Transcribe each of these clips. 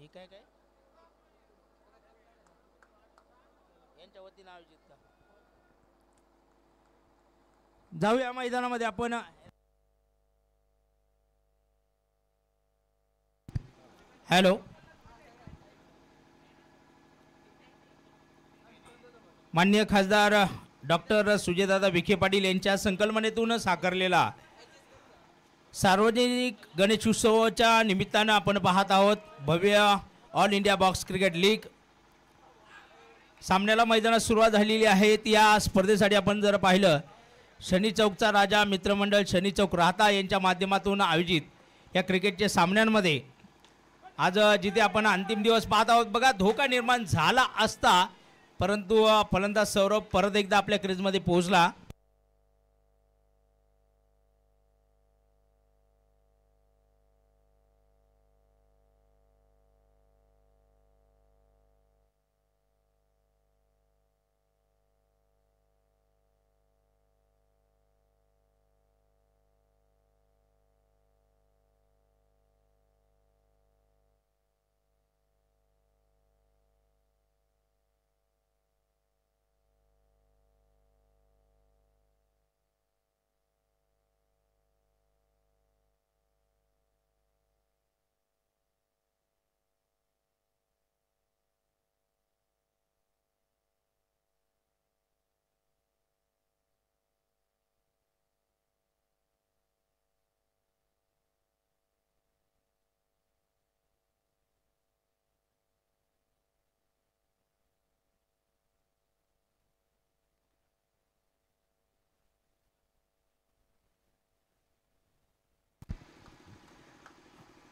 हे काय काय यांच्या वतीनं आयोजित का जाऊया मैदानामध्ये आपण हॅलो माननीय खासदार डॉक्टर सुजयदादा विखे पाटील यांच्या संकल्पनेतून साकारलेला सार्वजनिक गणेशोत्सवाच्या निमित्तानं आपण पाहत आहोत भव्य all India box cricket league सामन्याला मैदानात सुरुवात झालेली आहे। या स्पर्धेसाठी आपण जर पाहिलं शनी चौकचा राजा मित्रमंडळ शनी चौक राहता यांच्या माध्यमातून आयोजित या क्रिकेटच्या सामन्यांमध्ये आज जिथे आपण अंतिम दिवस पाहत आहोत बघा धोका निर्माण झाला असता परंतु फलंदाज सौरभ परत एकदा आपल्या क्रीजमध्ये पोहोचला।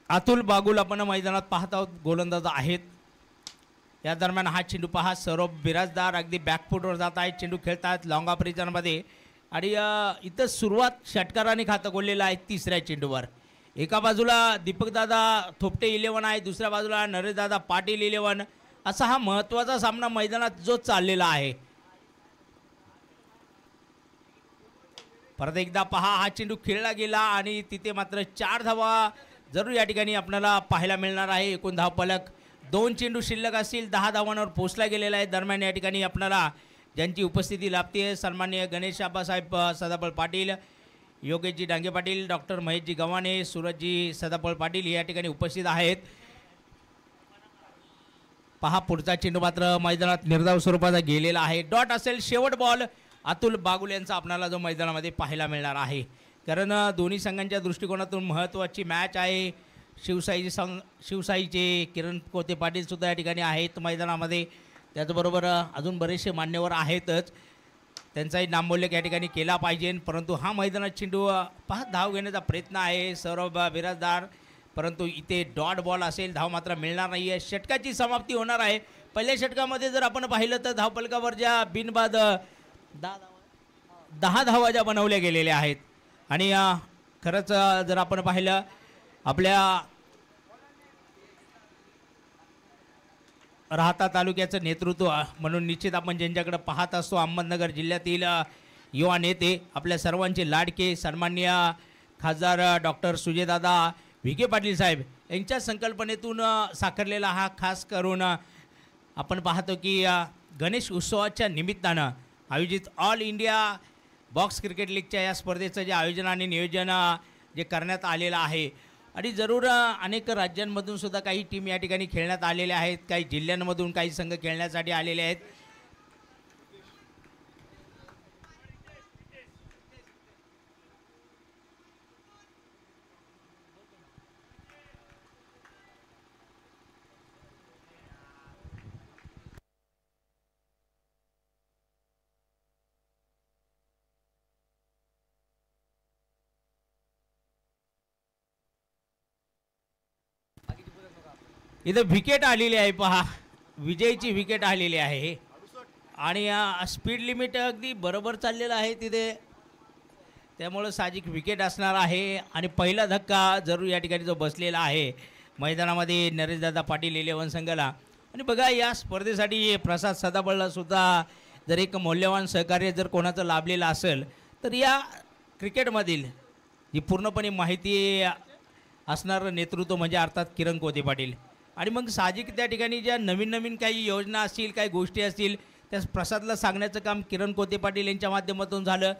अतुल बागुल आपण मैदानात पाहत आहोत गोलंदाज आहेत। या दरम्यान हा चेंडू पहा सौरभ बिराजदार अगदी बॅकफुटवर जात आहे चेंडू खेळतात लॉंग ऑफ रिजनमध्ये आणि इथं सुरुवात षटकाराने खातं गोललेलं आहे तिसऱ्या चेंडूवर। एका बाजूला दीपकदादा थोपटे 11 आहे दुसऱ्या बाजूला नरेशदादा पाटील 11 असा हा महत्त्वाचा सामना मैदानात जो चाललेला आहे। परत एकदा पहा हा चेंडू खेळला गेला आणि तिथे मात्र 4 धावा जरूर या ठिकाणी आपल्याला पाहायला मिळणार आहे। एकूण धावफलक 2 चेंडू शिल्लक असतील 10 धावांवर पोहोचला गेलेला आहे। दरम्यान या ठिकाणी आपल्याला ज्यांची उपस्थिती लाभते सन्माननीय गणेश आबासाहेब सदाफळ पाटील योगेशजी डांगे पाटील डॉक्टर महेशजी गव्हाणे सूरजजी सदाफळ पाटील या ठिकाणी उपस्थित आहेत। पहा पुढचा चेंडू मात्र मैदानात निर्धाव स्वरूपाचा गेलेला आहे डॉट असेल शेवट बॉल अतुल बागुल यांचा आपल्याला जो मैदानामध्ये पाहायला मिळणार आहे कारण दोन्ही संघांच्या दृष्टिकोनातून महत्त्वाची मॅच आहे। शिवसाईचे किरण कोते पाटील सुद्धा या ठिकाणी आहेत मैदानामध्ये त्याचबरोबर अजून बरेचसे मान्यवर आहेतच त्यांचाही नामोल्लेख या ठिकाणी केला पाहिजे परंतु हा मैदानात चेंडू पहा धाव घेण्याचा प्रयत्न आहे सौरभ बिराजदार परंतु इथे डॉट बॉल असेल धाव मात्र मिळणार नाही आहे। षटकाची समाप्ती होणार आहे। पहिल्या षटकामध्ये जर आपण पाहिलं तर धावफलकावर ज्या बिनबाद 10 धावा ज्या बनवल्या गेलेल्या आहेत आणि खरंच जर आपण पाहिलं आपल्या राहता तालुक्याचं नेतृत्व म्हणून निश्चित आपण ज्यांच्याकडे पाहत असतो अहमदनगर जिल्ह्यातील युवा नेते आपल्या सर्वांचे लाडके सन्माननीय खासदार डॉक्टर सुजयदादा विखे पाटील साहेब यांच्या संकल्पनेतून साकारलेला हा खास करून आपण पाहतो की गणेश उत्सवाच्या निमित्तानं आयोजित ऑल इंडिया बॉक्स क्रिकेट लीगच्या या स्पर्धेचं जे आयोजन आणि नियोजन जे करण्यात आलेलं आहे आणि जरूर अनेक राज्यांमधून सुद्धा काही टीम या ठिकाणी खेळण्यात आलेल्या आहेत काही जिल्ह्यांमधून काही संघ खेळण्यासाठी आलेले आहेत। इथं विकेट आलेली आहे पहा विजयची विकेट आलेली आहे आणि स्पीड लिमिट अगदी बरोबर चाललेलं आहे तिथे त्यामुळे साहजिक विकेट असणार आहे आणि पहिला धक्का जरूर या ठिकाणी जो बसलेला आहे मैदानामध्ये नरेशदादा पाटील 11 संघाला आणि बघा या स्पर्धेसाठी प्रसाद सदाफळला सुद्धा जर एक मौल्यवान सहकार्य जर कोणाचं लाभलेलं असेल तर या क्रिकेटमधील जी पूर्णपणे माहिती असणारं नेतृत्व म्हणजे अर्थात किरण कोते पाटील आणि मग साहजिक त्या ठिकाणी ज्या नवीन नवीन काही योजना असतील काही गोष्टी असतील त्या प्रसादला सांगण्याचं काम किरण कोते पाटील यांच्या माध्यमातून झालं.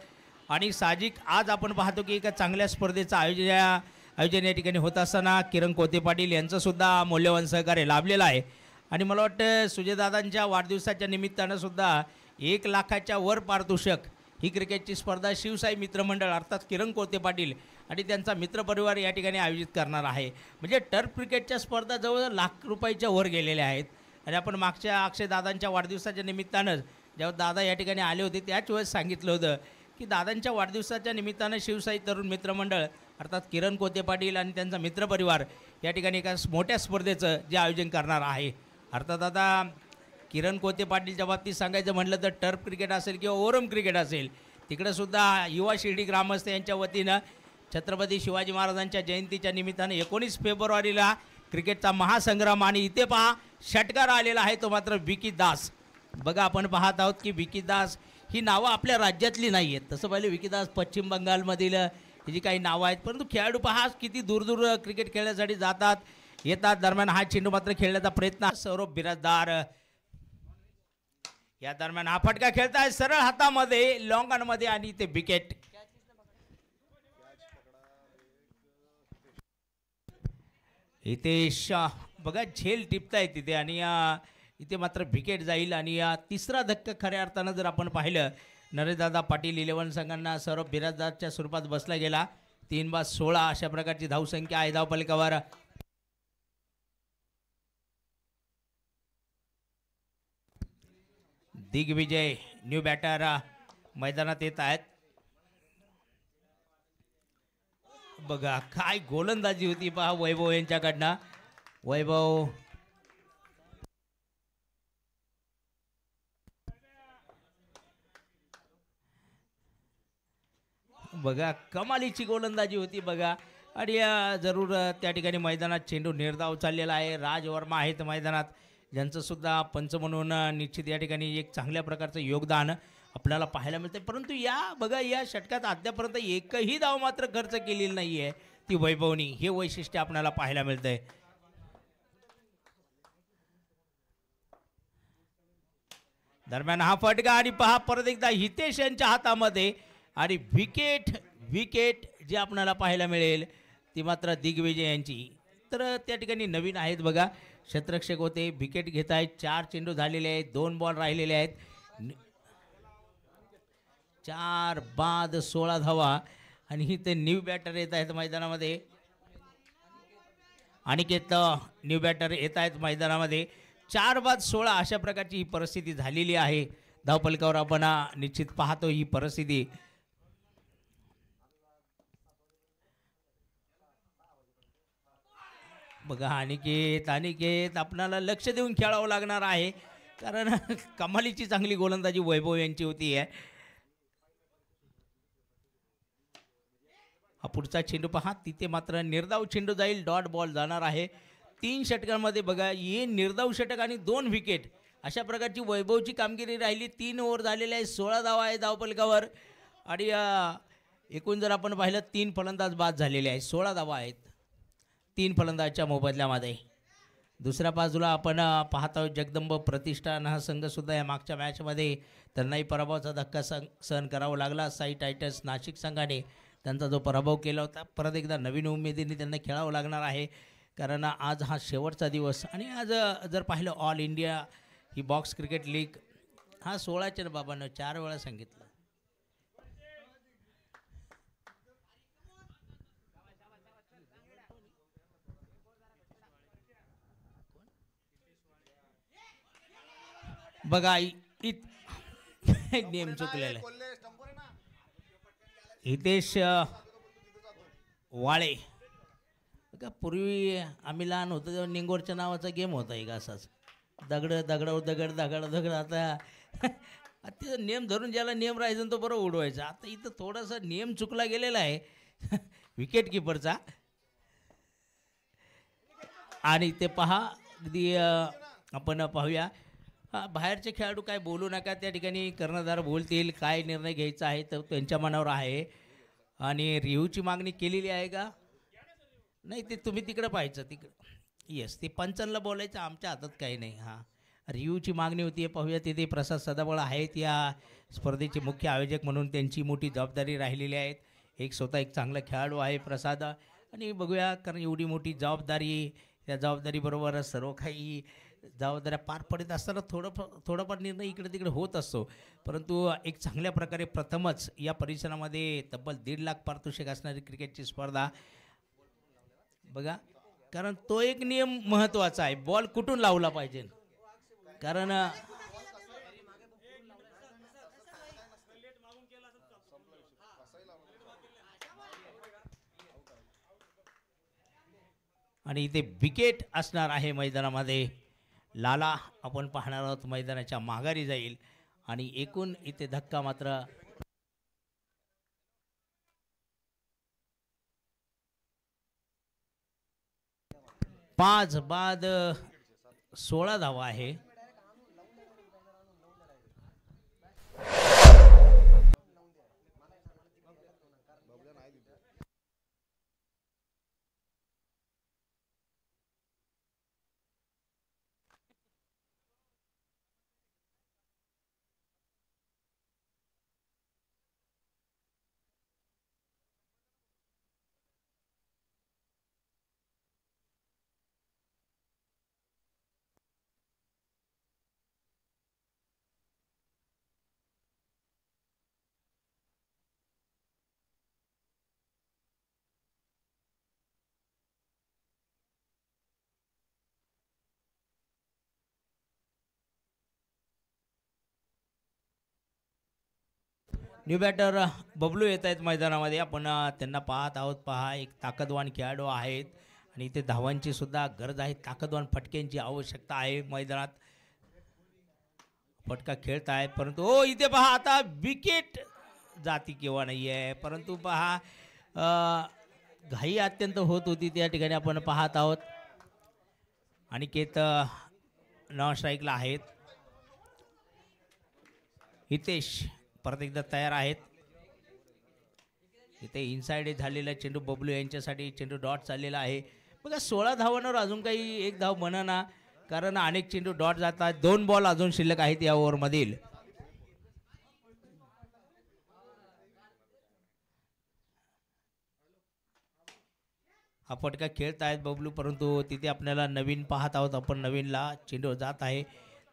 आणि साहजिक आज आपण पाहतो की एका चांगल्या स्पर्धेचं आयोजन या ठिकाणी होत असताना किरण कोते पाटील यांचंसुद्धा मौल्यवान सहकार्य लाभलेलं आहे. आणि मला वाटतं सुजयदादांच्या वाढदिवसाच्या निमित्तानं सुद्धा 1 लाखाच्या वर पारितोषिक ही क्रिकेटची स्पर्धा शिवसाई मित्रमंडळ अर्थात किरण कोते पाटील आणि त्यांचा मित्रपरिवार या ठिकाणी आयोजित करणार आहे. म्हणजे टर्फ क्रिकेटच्या स्पर्धा जवळ लाख रुपयाच्या वर गेलेल्या आहेत. आणि आपण मागच्या अक्षयदादांच्या वाढदिवसाच्या निमित्तानं जेव्हा दादा या ठिकाणी आले होते त्याच वेळेस सांगितलं होतं की दादांच्या वाढदिवसाच्या निमित्तानं शिवसाई तरुण मित्रमंडळ अर्थात किरण कोते पाटील आणि त्यांचा मित्रपरिवार या ठिकाणी एका मोठ्या स्पर्धेचं जे आयोजन करणार आहे. अर्थात आता किरण कोते पाटीलच्या बाबतीत सांगायचं म्हटलं तर टर्फ क्रिकेट असेल किंवा ओरम क्रिकेट असेल तिकडंसुद्धा युवा शिर्डी ग्रामस्थ यांच्या वतीनं छत्रपती शिवाजी महाराजांच्या जयंतीच्या निमित्तानं 19 फेब्रुवारीला क्रिकेटचा महासंग्राम. आणि इथे पहा षटकार आलेला आहे तो मात्र विकी दास. बघा आपण पाहत आहोत की विकी दास ही नावं आपल्या राज्यातली नाही आहेत. तसं पाहिलं विकी दास पश्चिम बंगालमधील ही जी काही नावं आहेत परंतु खेळाडू पहा किती दूर क्रिकेट खेळण्यासाठी जातात येतात. दरम्यान हा चेंडू मात्र खेळण्याचा प्रयत्न सौरभ बिराजदार या दरम्यान हा फटका खेळताय सरळ हातामध्ये लॉंग ऑनमध्ये आणि ते विकेट. हितेश बघा झेल टिपताय तिथे आणि इथे मात्र विकेट जाईल. आणि तिसरा धक्का खऱ्या अर्थानं जर आपण पाहिलं नरेशदादा पाटील 11 संघांना सौरभ बिराजदारच्या स्वरूपात बसला गेला. 3/16 अशा प्रकारची धावसंख्या आहे धावफलकावर. दिग्विजय न्यू बॅटर मैदानात येत आहेत. बघा काय गोलंदाजी होती पहा वैभव यांच्याकडनं. वैभव बघा कमालीची गोलंदाजी होती बघा. आणि जरूर त्या ठिकाणी मैदानात चेंडू निर्धाव चाललेला आहे. राज वर्मा आहेत मैदानात ज्यांचंसुद्धा पंच म्हणून निश्चित या ठिकाणी एक चांगल्या प्रकारचं योगदान आपल्याला पाहायला मिळतं. परंतु या षटकात अद्यापर्यंत एकही धाव मात्र खर्च केलेली नाही आहे ती वैभवनी. हे वैशिष्ट्य आपल्याला पाहायला मिळतंय. दरम्यान हा फटका आणि पहा परत एकदा हितेश यांच्या हातामध्ये आणि विकेट जे आपल्याला पाहायला मिळेल ती मात्र दिग्विजय यांची. तर त्या ठिकाणी नवीन आहेत बघा क्षेत्ररक्षक होते विकेट घेत आहेत. 4 चेंडू झालेले आहेत 2 बॉल राहिलेले आहेत. 4 बाद 16 धावा. आणि इथे न्यू बॅटर येत आहेत मैदानामध्ये. अनिकेत न्यू बॅटर येत आहेत मैदानामध्ये. 4 बाद 16 अशा प्रकारची ही परिस्थिती झालेली आहे धावफलकावर. आपण निश्चित पाहतो ही परिस्थिती. बघा अनिकेत आपल्याला लक्ष देऊन खेळावं लागणार आहे कारण कमालीची चांगली गोलंदाजी वैभव यांची होती आहे. हा पुढचा चेंडू पहा तिथे मात्र निर्धाव चेंडू जाईल. डॉट बॉल जाणार आहे. 3 षटकांमध्ये बघा हे निर्धाव षटक आणि 2 विकेट अशा प्रकारची वैभवची कामगिरी राहिली. 3 ओव्हर झालेले आहे 16 धावा आहे धावफलकावर. आणि एकूण जर आपण पाहिलं 3 फलंदाज बाद झालेले आहेत. 16 धावा आहेत 3 फलंदाजच्या मोबदल्यामध्ये. दुसऱ्या बाजूला आपण पाहत आहोत जगदंब प्रतिष्ठान हा संघसुद्धा या मागच्या मॅचमध्ये त्यांनाही पराभवाचा धक्का सहन करावा लागला. साई टायटन्स नाशिक संघाने त्यांचा जो पराभव केला होता. परत एकदा नवीन उमेदीने त्यांना खेळावं लागणार आहे कारण आज हा शेवटचा दिवस. आणि आज जर पाहिलं ऑल इंडिया ही बॉक्स क्रिकेट लीग हा 16च्या ना बाबांना 4 वेळा सांगितलं. बघा नेम चुकलेला हितेश वाळे. बघा पूर्वी आम्ही लहान होतो तेव्हा निंगोरच्या नावाचा गेम होता एक असाच दगड आता तिथं नेम धरून ज्याला नेम राहायचं तो बरोबर उडवायचा. आता इथं थोडासा नेम चुकला गेलेला आहे विकेट किपरचा. आणि ते पहा अगदी आपण पाहूया बाहेरचे खेळाडू काय बोलू नका त्या ठिकाणी कर्णधार बोलतील काय निर्णय घ्यायचा आहे तर त्यांच्या मनावर आहे. आणि रिव्ह्यूची मागणी केलेली आहे का नाही ते तुम्ही तिकडं पाहायचं. तिकडं येस, ते पंचांना बोलायचं आमच्या हातात काही नाही. हां, रिव्ह्यूची मागणी होती पाहूया. तिथे प्रसाद सदाबळ आहेत या स्पर्धेचे मुख्य आयोजक म्हणून त्यांची मोठी जबाबदारी राहिलेली आहे. एक स्वतः एक चांगला खेळाडू आहे प्रसाद आणि बघूया कारण एवढी मोठी जबाबदारी त्या जबाबदारीबरोबर सर्व काही जबाबदाऱ्या पार पडत असताना थोडाफार निर्णय इकडे तिकडे होत असतो. परंतु एक चांगल्या प्रकारे प्रथमच या परिसरामध्ये तब्बल 1.5 लाख पारितोषिक असणारी क्रिकेटची स्पर्धा बघा. कारण तो एक नियम महत्त्वाचा आहे, बॉल कुठून लावला पाहिजे. कारण आणि इथे विकेट असणार आहे मैदानामध्ये. लाला आपण पाहणार आहोत मैदानाच्या माघारी जाईल आणि एकूण इथे धक्का मात्र 5 बाद 16 धावा आहे. न्यू बॅटर बबलू येत आहेत मैदानामध्ये. आपण त्यांना पाहत आहोत. पहा एक ताकदवान खेळाडू आहेत आणि इथे धावांची सुद्धा गरज आहे. ताकदवान फटक्यांची आवश्यकता आहे मैदानात. फटका खेळत आहेत परंतु इथे पहा आता विकेट जाती किंवा नाही आहे. परंतु पहा घाई अत्यंत होत होती त्या ठिकाणी आपण पाहत आहोत. अनिकेत नॉन स्ट्राईकला आहेत. हितेश परत एकदा तयार आहेत. इथे इनसाइड झालेला चेंडू बबलू यांच्यासाठी चेंडू डॉट चाललेला आहे. बघा 16 धावांवर अजून काही एक धाव म्हणा कारण अनेक चेंडू डॉट जातात. 2 बॉल अजून शिल्लक आहेत या ओव्हरमधील. हा फटका खेळत आहेत बबलू परंतु तिथे आपल्याला नवीन पाहत आहोत आपण. नवीनला चेंडू जात आहे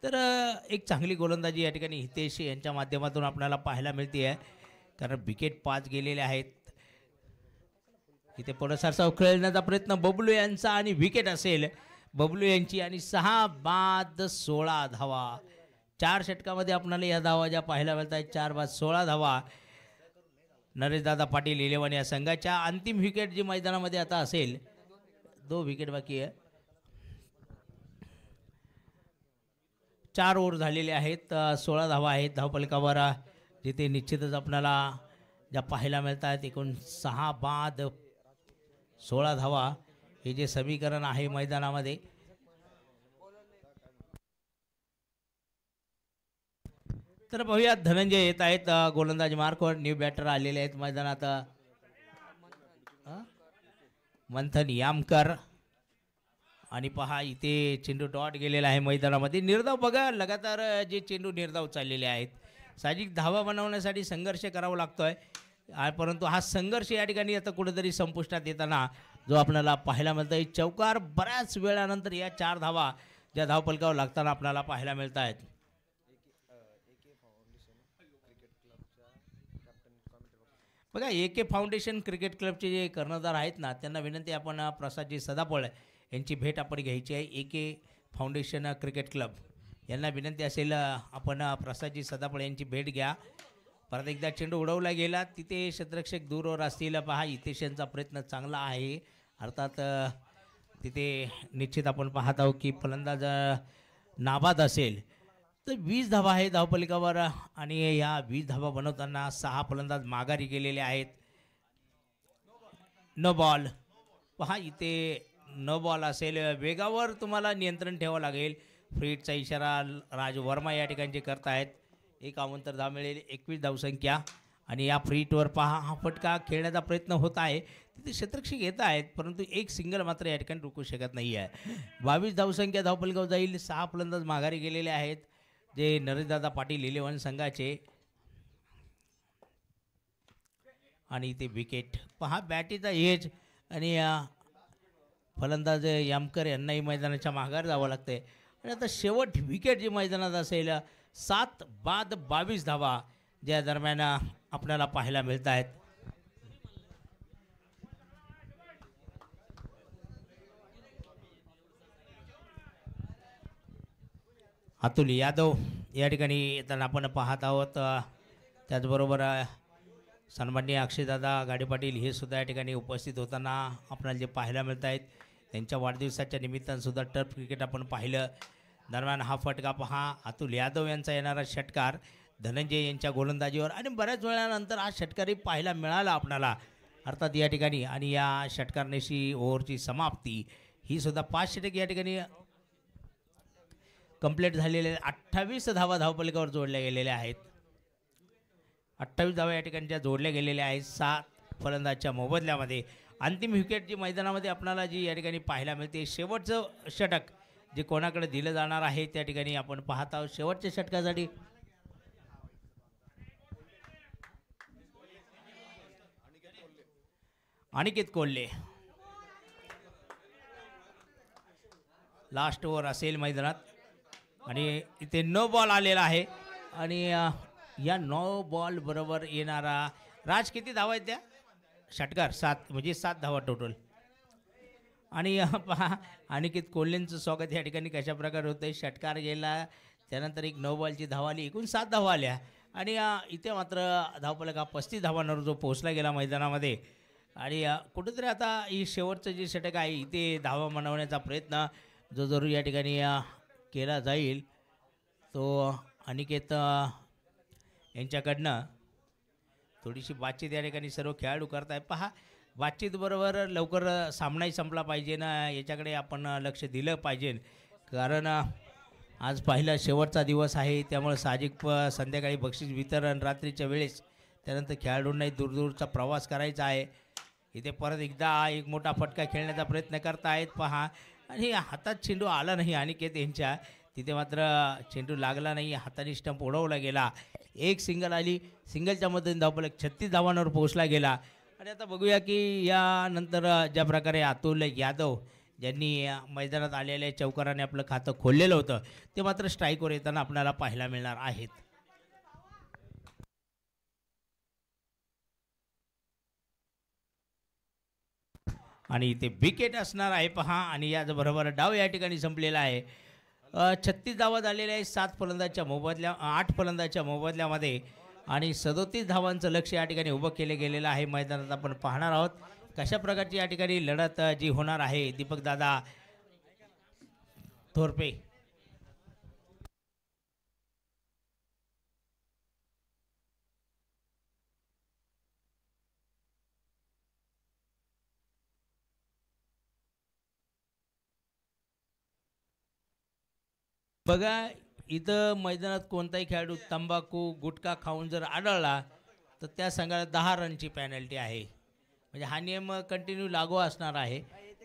तर एक चांगली गोलंदाजी या ठिकाणी हितेश यांच्या माध्यमातून आपल्याला पाहायला मिळते आहे. कारण विकेट 5 गेलेले आहेत. इथे पुढे खेळण्याचा प्रयत्न बबलू यांचा आणि विकेट असेल बबलू यांची आणि 6 बाद 16 धावा. 4 षटकामध्ये आपल्याला या धावा ज्या पाहायला मिळत आहेत. 4 बाद 16 धावा. नरेशदादा पाटील 11 या संघाच्या अंतिम विकेट जी मैदानामध्ये आता असेल. 2 विकेट बाकी आहे. 4 ओव्हर झालेले आहेत. 16 धावा आहेत धावफलकावर जिथे निश्चितच आपल्याला ज्या पाहायला मिळत आहेत. एकूण 6 बाद 16 धावा हे जे समीकरण आहे मैदानामध्ये. तर पाहूया धनंजय येत आहेत गोलंदाज मार्कवर. न्यू बॅटर आलेले आहेत मैदानात. मंथन यामकर आणि पहा इथे चेंडू डॉट गेलेला आहे मैदानामध्ये. निर्धाव बघा लगातार जे चेंडू निर्धाव चाललेले आहेत. साहजिक धावा बनवण्यासाठी संघर्ष करावा लागतोय परंतु हा संघर्ष या ठिकाणी आता कुठेतरी संपुष्टात येताना जो आपल्याला पाहायला मिळतोय. चौकार बऱ्याच वेळानंतर या 4 धावा ज्या धावफलकावर लागताना आपल्याला पाहायला मिळत आहेत. बघा AK फाउंडेशन क्रिकेट क्लबचे जे कर्णधार आहेत ना त्यांना विनंती आपण प्रसादजी सदापळ यांची भेट आपण घ्यायची आहे. AK फाउंडेशन क्रिकेट क्लब यांना विनंती असेल आपण प्रसादजी सदापळ यांची भेट घ्या. परत एकदा चेंडू उडवला गेला तिथे क्षेत्ररक्षक दूरवर असतील. पहा हितेश यांचा प्रयत्न चांगला आहे. अर्थात तिथे निश्चित आपण पाहत आहोत की फलंदाज नाबाद असेल तर 20 धावा आहे धावफलकावर आणि या 20 धावा बनवताना 6 फलंदाज माघारी गेलेले आहेत. No ball. पहा इथे नो बॉल असेल. वेगावर तुम्हाला नियंत्रण ठेवावं लागेल. फ्रीटचा इशारा राज वर्मा या ठिकाणी करत आहेत. एक अवांतर धाव मिळेल. 21 धावसंख्या आणि या फ्री हिटवर पहा हा फटका खेळण्याचा प्रयत्न होत आहे. तिथे क्षेत्ररक्षक येत आहेत परंतु एक सिंगल मात्र या ठिकाणी रोखू शकत नाही आहे. 22 धावसंख्या धावपलगाव जाईल. 6 फलंदाज माघारी गेलेले आहेत जे नरेशदादा पाटील इलेव्हन संघाचे. आणि इथे विकेट पहा बॅटीचा एज आणि फलंदाज यामकर यांनाही मैदानाच्या माघार जावं लागतंय. आणि आता शेवट विकेट जी मैदानात असेल 7 बाद 22 धावा ज्या दरम्यान आपल्याला पाहायला मिळत आहेत. अतुल यादव या ठिकाणी येताना आपण पाहत आहोत. त्याचबरोबर सन्माननीय अक्षयदादा गाडी पाटील हे सुद्धा या ठिकाणी उपस्थित होताना आपल्याला जे पाहायला मिळत आहेत. त्यांच्या वाढदिवसाच्या निमित्तानं सुद्धा टर्फ क्रिकेट आपण पाहिलं. दरम्यान हा फटका पहा अतुल यादव यांचा येणारा षटकार धनंजय यांच्या गोलंदाजीवर आणि बऱ्याच वेळानंतर हा षटकारही पाहायला मिळाला आपणाला अर्थात या ठिकाणी. आणि या षटकारनेशी ओव्हरची समाप्ती ही सुद्धा 5 षटक या ठिकाणी कंप्लीट झालेले. 28 धावा धावपलकावर जोडल्या गेलेल्या आहेत. 28 धावा या ठिकाणी ज्या जोडल्या गेलेल्या आहेत 7 फलंदाजच्या मोबदल्यामध्ये. अंतिम विकेट जी मैदानामध्ये आपल्याला जी या ठिकाणी पाहायला मिळते शेवटचं षटक जे कोणाकडे दिलं जाणार आहे त्या ठिकाणी आपण पाहत आहोत. शेवटच्या षटकासाठी अनिकेत कोल्हे लास्ट ओव्हर असेल मैदानात. आणि इथे नो बॉल आलेला आहे. आणि या नो बॉल बरोबर येणारा राज किती धावा आहेत त्या षटकार 7 म्हणजे 7 धावा टोटल. आणि पहा अनिकेत कोल्हेंचं स्वागत या ठिकाणी कशा प्रकारे होतं आहे. षटकार गेला त्यानंतर एक नो बॉलची धावा आली. एकूण 7 धावा आल्या. आणि इथे मात्र धावपलक हा 35 धावांवर जो पोहोचला गेला मैदानामध्ये. आणि कुठेतरी आता ही शेवटचं जे षटक आहे इथे धावा बनवण्याचा प्रयत्न जो जरूर या ठिकाणी केला जाईल तो अनिकेत यांच्याकडनं. थोडीशी बातचीत या ठिकाणी सर्व खेळाडू करत आहे. पहा बातचीतबरोबर लवकर सामनाही संपला पाहिजे ना याच्याकडे आपण लक्ष दिलं पाहिजे. कारण आज पहिला शेवटचा दिवस आहे त्यामुळे साहजिक संध्याकाळी बक्षीस वितरण रात्रीच्या वेळेस त्यानंतर खेळाडूंनाही दूरदूरचा प्रवास करायचा आहे. इथे परत एकदा एक मोठा फटका खेळण्याचा प्रयत्न करतायत पहा. आणि हातात चेंडू आला नाही अनिकेत यांच्या. तिथे मात्र चेंडू लागला नाही. हाताने स्टंप उडवला गेला. एक सिंगल आली. सिंगलच्या मधून धावपलक 36 धावांवर पोहोचला गेला. आणि आता बघूया की यानंतर ज्या प्रकारे अतुल यादव ज्यांनी मैदानात आलेल्या चौकाराने आपलं खातं खोललेलं होतं ते मात्र स्ट्राईकवर येताना आपल्याला पाहायला मिळणार आहेत. आणि इथे विकेट असणार आहे पहा. आणि याचबरोबर डाव या ठिकाणी संपलेला आहे. 36 धावा झालेल्या आहे 7 फलंदाजच्या मोबदल्या 8 फलंदाजच्या मोबदल्यामध्ये. आणि 37 धावांचं लक्ष या ठिकाणी उभं केलं गेलेलं आहे. मैदानात आपण पाहणार आहोत कशा प्रकारची या ठिकाणी लढत जी होणार आहे. दीपक दादा थोरपे बघा इथं मैदानात कोणताही खेळाडू तंबाखू गुटखा खाऊन जर आढळला तर त्या संघाला 10 रनची पॅनल्टी आहे. म्हणजे हा नियम कंटिन्यू लागू असणार आहे.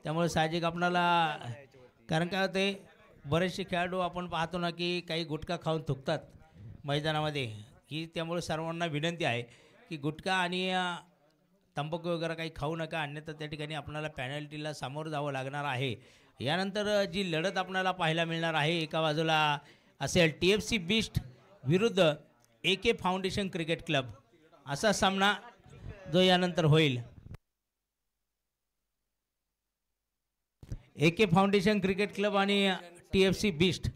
त्यामुळे साहजिक आपणाला कारण काय होते बरेचसे खेळाडू आपण पाहतो ना की काही गुटखा खाऊन थुकतात मैदानामध्ये की. त्यामुळे सर्वांना विनंती आहे की गुटखा आणि तंबाखू वगैरे काही खाऊ नका अन्यथा त्या ठिकाणी आपल्याला पॅनल्टीला सामोरं जावं लागणार आहे. यानंतर जी लढत आपल्याला पाहायला मिळणार आहे एका बाजूला असेल TFC बीस्ट विरुद्ध AK फाउंडेशन क्रिकेट क्लब असा सामना जो यानंतर होईल. AK फाउंडेशन क्रिकेट क्लब आणि TFC बीस्ट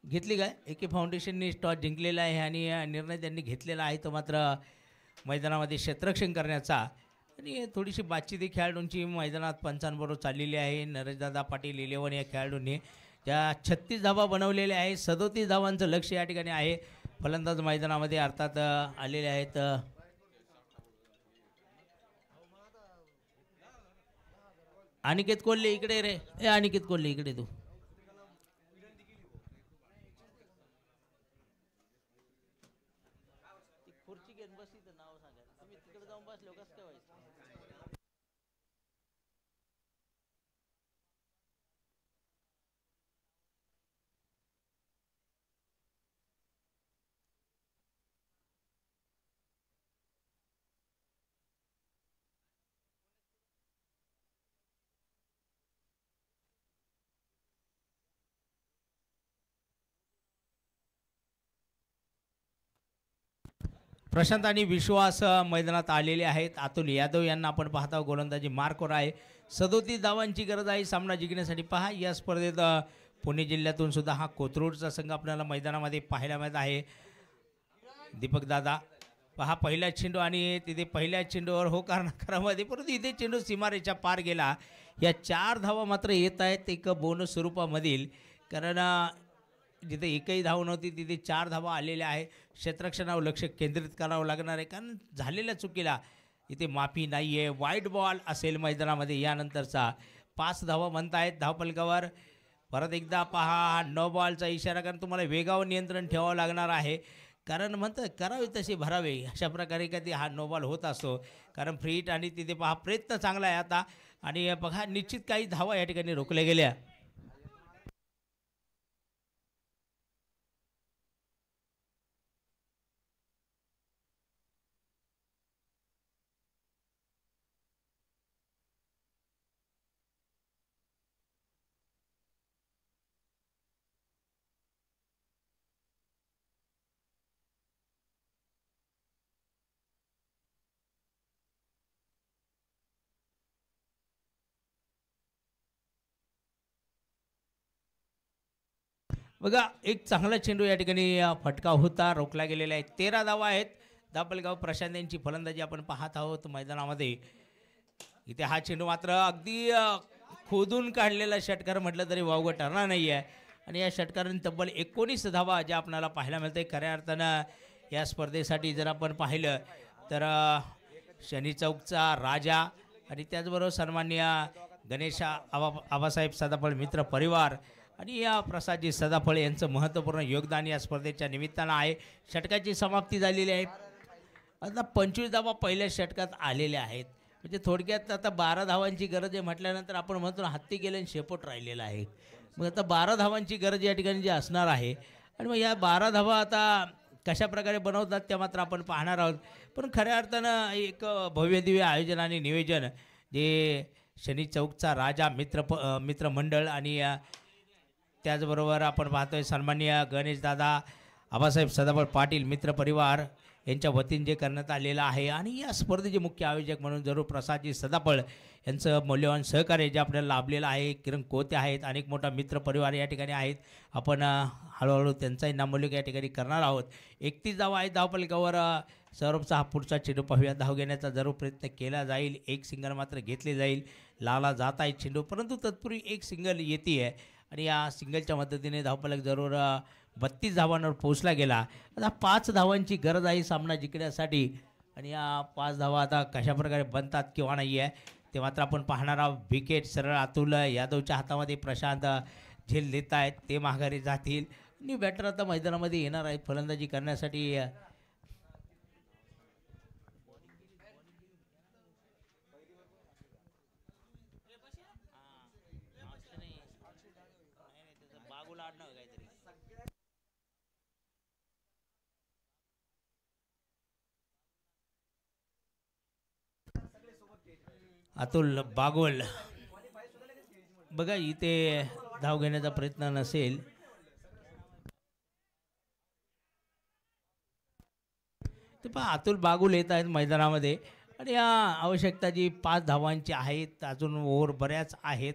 घेतली काय. AK फाउंडेशनने टॉस जिंकलेला आहे आणि निर्णय त्यांनी घेतलेला आहे तो मात्र मैदानामध्ये क्षेत्ररक्षण करण्याचा. आणि थोडीशी बातचीत खेळाडूंची मैदानात पंचांबरोबर चाललेली आहे. नरेशदादा पाटील 11 या खेळाडूंनी ज्या 36 धावा बनवलेल्या आहे 37 धावांचं लक्ष या ठिकाणी आहे. फलंदाज मैदानामध्ये अर्थात आलेले आहेत. अनिकेत कोल्हे इकडे रे. अनिकेत कोल्हे इकडे तू. प्रशांत आणि विश्वास मैदानात आलेले आहेत. अतुल यादव यांना आपण पाहता गोलंदाजी मार्कवर आहे. 37 धावांची गरज आहे सामना जिंकण्यासाठी. पहा या स्पर्धेत पुणे जिल्ह्यातून सुद्धा हा कोथरूडचा संघ आपल्याला मैदानामध्ये पाहायला मिळत आहे. दीपक दादा पहा पहिला चेंडू आणि तिथे पहिल्या चेंडूवर हो कारणामध्ये परंतु इथे चेंडू सीमारेच्या पार गेला. या 4 धावा मात्र येत आहेत एक बोनस स्वरूपामधील, कारण जिथे एकही धाव नव्हती तिथे 4 धावा आलेल्या आहे. क्षेत्ररक्षणावर लक्ष केंद्रित करावं लागणार आहे, कारण झालेल्या चुकीला इथे माफी नाही आहे. वाईट बॉल असेल मैदानामध्ये. यानंतरचा 5 धावा म्हणत आहेत धावफलकावर. परत एकदा पहा नो बॉलचा इशारा, कारण तुम्हाला वेगावर नियंत्रण ठेवावं लागणार आहे, कारण म्हणतं करावे तसे भरावे अशा प्रकारे कधी हा नो बॉल होत असतो. कारण फ्री हिट आणि तिथे पहा प्रयत्न चांगला आहे आता, आणि बघा निश्चित काही धावा या ठिकाणी रोखल्या गेल्या. बघा एक चांगला चेंडू या ठिकाणी फटका होता, रोखला गेलेला आहे. 13 धावा आहेत. दापलगाव प्रशांत यांची फलंदाजी आपण पाहत आहोत मैदानामध्ये. इथे हा चेंडू मात्र अगदी खोदून काढलेला षटकार म्हटलं तरी वावगं ठरणार नाही आहे, आणि या षटकाराने तब्बल 19 धावा ज्या आपल्याला पाहायला मिळते. खऱ्या अर्थानं या स्पर्धेसाठी जर आपण पाहिलं तर शनी चौकचा राजा आणि त्याचबरोबर सन्माननीय गणेश आबासाहेब सदाफळ मित्र परिवार आणि या प्रसादजी सदाफळ यांचं महत्त्वपूर्ण योगदान या स्पर्धेच्या निमित्तानं आहे. षटकाची समाप्ती झालेली आहे. आता 25 धावा पहिल्या षटकात आलेल्या आहेत. म्हणजे थोडक्यात आता 12 धावांची गरज आहे म्हटल्यानंतर आपण म्हणतो हत्ती गेले आणि शेपूट राहिलेला आहे. मग आता 12 धावांची गरज या ठिकाणी जी असणार आहे, आणि मग या 12 धावा आता कशा प्रकारे बनवतात त्या मात्र आपण पाहणार आहोत. पण खऱ्या अर्थानं एक भव्यदिव्य आयोजन आणि नियोजन जे शनी चौकचा राजा मित्रमंडळ आणि त्याचबरोबर आपण पाहतोय सन्माननीय गणेशदादा आबासाहेब सदाफळ पाटील मित्रपरिवार यांच्या वतीने जे करण्यात आलेलं आहे. आणि या स्पर्धेचे मुख्य आयोजक म्हणून जरूर प्रसादजी सदाफळ यांचं मौल्यवान सहकार्य जे आपल्याला लाभलेलं आहे. किरण कोते आहेत, अनेक मोठा मित्रपरिवार या ठिकाणी आहेत. आपण हळूहळू त्यांचाही नामोल्लेख या ठिकाणी करणार आहोत. 31 धावा आहेत धावफलकावर. सौरभचा हा पुढचा चेंडू पाहूया. धाव घेण्याचा जरूर प्रयत्न केला जाईल. एक सिंगल मात्र घेतले जाईल. लाला जात आहे चेंडू, परंतु तत्पूर्वी एक सिंगल येते आहे, आणि या सिंगलच्या मदतीने धावफलक जरूर 32 धावांवर पोहोचला गेला. आता 5 धावांची गरज आहे सामना जिंकण्यासाठी, आणि या 5 धावा आता कशाप्रकारे बनतात किंवा नाही आहे ते मात्र आपण पाहणार आहोत. विकेट सरळ अतुल यादवच्या हातामध्ये प्रशांत झेल देत आहेत, ते माघारी जातील आणि बॅटर आता मैदानामध्ये येणार आहेत फलंदाजी करण्यासाठी. अतुल बागोल बघा इथे धाव घेण्याचा प्रयत्न नसेल. ते पहा अतुल बागुल येत आहेत मैदानामध्ये, आणि या आवश्यकता जी 5 धावांची आहेत. अजून ओव्हर बऱ्याच आहेत.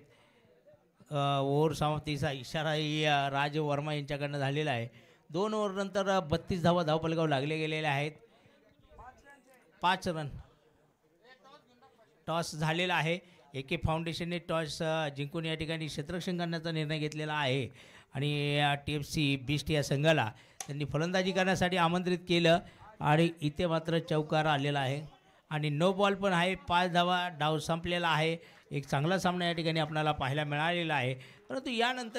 ओव्हर समाप्तीचा इशाराही राज वर्मा यांच्याकडनं झालेला आहे. 2 ओव्हरनंतर 32 धावा धावफलकावर लागले गेलेले आहेत. 5 रन टॉस झालेला आहे. एके फाउंडेशनने टॉस जिंकून या ठिकाणी क्षेत्ररक्षण करण्याचा निर्णय घेतलेला आहे, आणि TFC बिस्ट या संघाला त्यांनी फलंदाजी करण्यासाठी आमंत्रित केलं, आणि इथे मात्र चौकार आलेला आहे आणि नो बॉल पण आहे. 5 धावा डाव संपलेला आहे. एक चांगला सामना या ठिकाणी आपल्याला पाहायला मिळालेला आहे. परंतु यानंतर